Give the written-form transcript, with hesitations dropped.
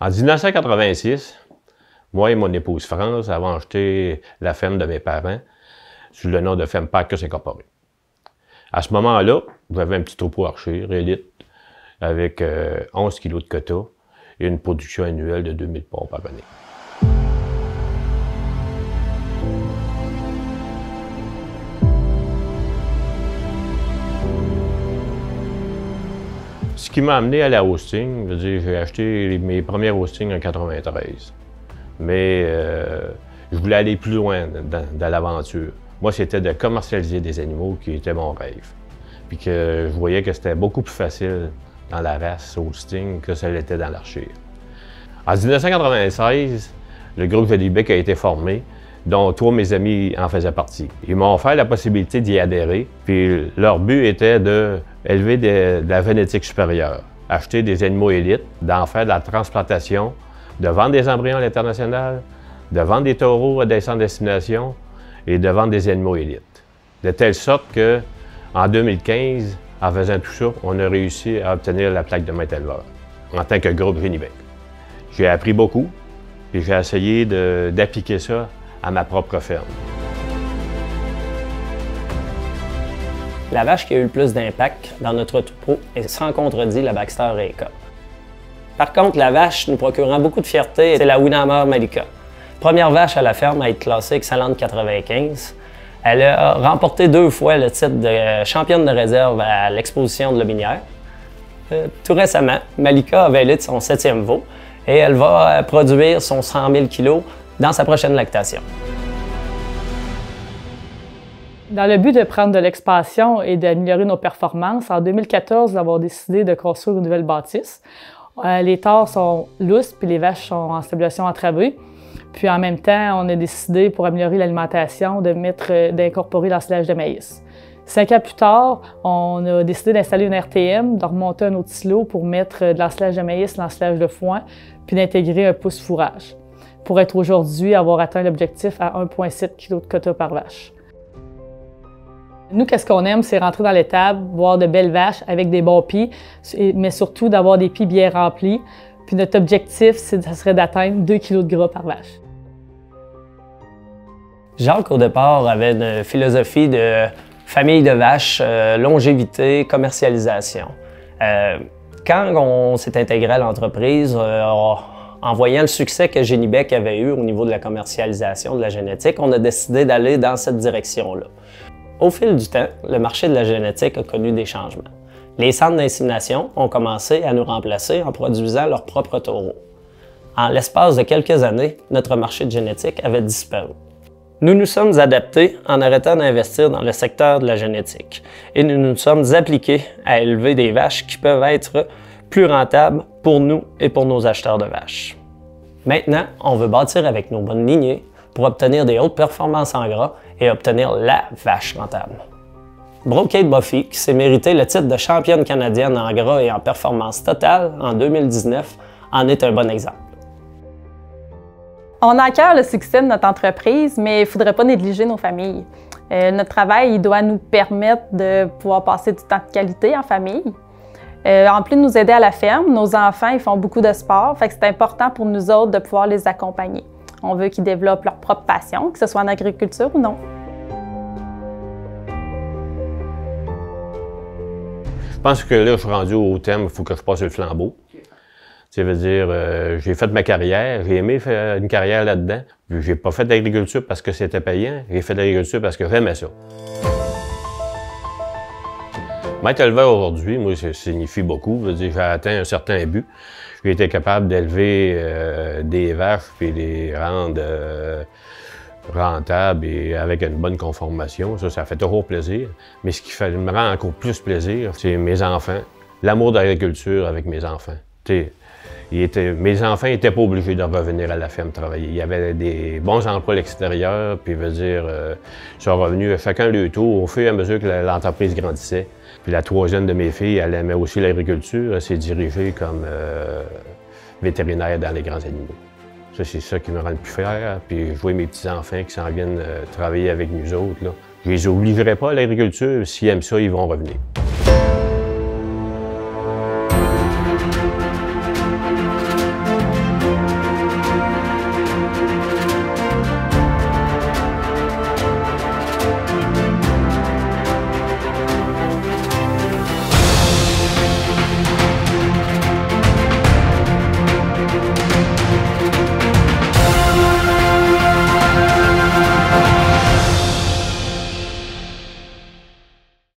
En 1986, moi et mon épouse France avons acheté la ferme de mes parents sous le nom de Ferme Packers Incorporée. À ce moment-là, j'avais un petit troupeau archer, élite, avec 11 kg de quota et une production annuelle de 2000 porcs par année. Ce qui m'a amené à la hosting, j'ai acheté mes premières hostings en 1993. Mais je voulais aller plus loin dans l'aventure. Moi, c'était de commercialiser des animaux qui était mon rêve. Puis que je voyais que c'était beaucoup plus facile dans la race hosting que ça l'était dans l'archer. En 1996, le groupe Génibec a été formé, dont 3 de mes amis en faisaient partie. Ils m'ont offert la possibilité d'y adhérer, puis leur but était d'élever de la génétique supérieure, acheter des animaux élites, d'en faire de la transplantation, de vendre des embryons à l'international, de vendre des taureaux à des centres d'insémination et de vendre des animaux élites. De telle sorte qu'en 2015, en faisant tout ça, on a réussi à obtenir la plaque de maître éleveur en tant que groupe Génibec. J'ai appris beaucoup et j'ai essayé d'appliquer ça à ma propre ferme. La vache qui a eu le plus d'impact dans notre troupeau est sans contredit la Baxter Reica. Par contre, la vache nous procurant beaucoup de fierté, c'est la Winamaur Malika. Première vache à la ferme à être classée excellente 95. Elle a remporté 2 fois le titre de championne de réserve à l'exposition de Lobinière. Tout récemment, Malika a vêlé de son 7e veau et elle va produire son 100 000 kg dans sa prochaine lactation. Dans le but de prendre de l'expansion et d'améliorer nos performances, en 2014, nous avons décidé de construire une nouvelle bâtisse. Les tares sont lousses puis les vaches sont en stabulation entravée. Puis en même temps, on a décidé, pour améliorer l'alimentation, d'incorporer l'ensilage de maïs. 5 ans plus tard, on a décidé d'installer une RTM, de remonter un autre silo pour mettre de l'ensilage de maïs, l'ensilage de foin, puis d'intégrer un pousse fourrage, pour être aujourd'hui avoir atteint l'objectif à 1,7 kg de quota par vache. Nous, qu'est-ce qu'on aime, c'est rentrer dans l'étable, voir de belles vaches avec des bons pieds, mais surtout d'avoir des pieds bien remplis. Puis notre objectif, ça serait d'atteindre 2 kg de gras par vache. Jacques, au départ, avait une philosophie de famille de vaches, longévité, commercialisation. Quand on s'est intégré à l'entreprise, en voyant le succès que Génibec avait eu au niveau de la commercialisation de la génétique, on a décidé d'aller dans cette direction-là. Au fil du temps, le marché de la génétique a connu des changements. Les centres d'insémination ont commencé à nous remplacer en produisant leurs propres taureaux. En l'espace de quelques années, notre marché de génétique avait disparu. Nous nous sommes adaptés en arrêtant d'investir dans le secteur de la génétique et nous nous sommes appliqués à élever des vaches qui peuvent être plus rentables pour nous et pour nos acheteurs de vaches. Maintenant, on veut bâtir avec nos bonnes lignées pour obtenir des hautes performances en gras et obtenir la vache rentable. Brocade Buffy, qui s'est mérité le titre de championne canadienne en gras et en performance totale en 2019, en est un bon exemple. On a à cœur le succès de notre entreprise, mais il ne faudrait pas négliger nos familles. Notre travail il doit nous permettre de pouvoir passer du temps de qualité en famille. En plus de nous aider à la ferme, nos enfants ils font beaucoup de sport, fait que c'est important pour nous autres de pouvoir les accompagner. On veut qu'ils développent leur propre passion, que ce soit en agriculture ou non. Je pense que là, je suis rendu au thème, il faut que je passe le flambeau. Ça veut dire, j'ai fait ma carrière, j'ai aimé faire une carrière là-dedans. J'ai pas fait d'agriculture parce que c'était payant, j'ai fait de l'agriculture parce que j'aimais ça. Maître éleveur aujourd'hui, moi, ça signifie beaucoup. Je veux dire, j'ai atteint un certain but. J'ai été capable d'élever des vaches et les rendre rentables et avec une bonne conformation. Ça fait toujours plaisir. Mais ce qui me rend encore plus plaisir, c'est mes enfants. L'amour de l'agriculture avec mes enfants. Mes enfants n'étaient pas obligés de revenir à la ferme travailler. Il y avait des bons emplois à l'extérieur, puis ils sont revenus chacun leur tour au fur et à mesure que l'entreprise grandissait. Puis la 3e de mes filles, elle aimait aussi l'agriculture, elle s'est dirigée comme vétérinaire dans les grands animaux. Ça, c'est ça qui me rend le plus fier. Puis je vois mes petits-enfants qui s'en viennent travailler avec nous autres. Là. Je les obligerai pas à l'agriculture. S'ils aiment ça, ils vont revenir.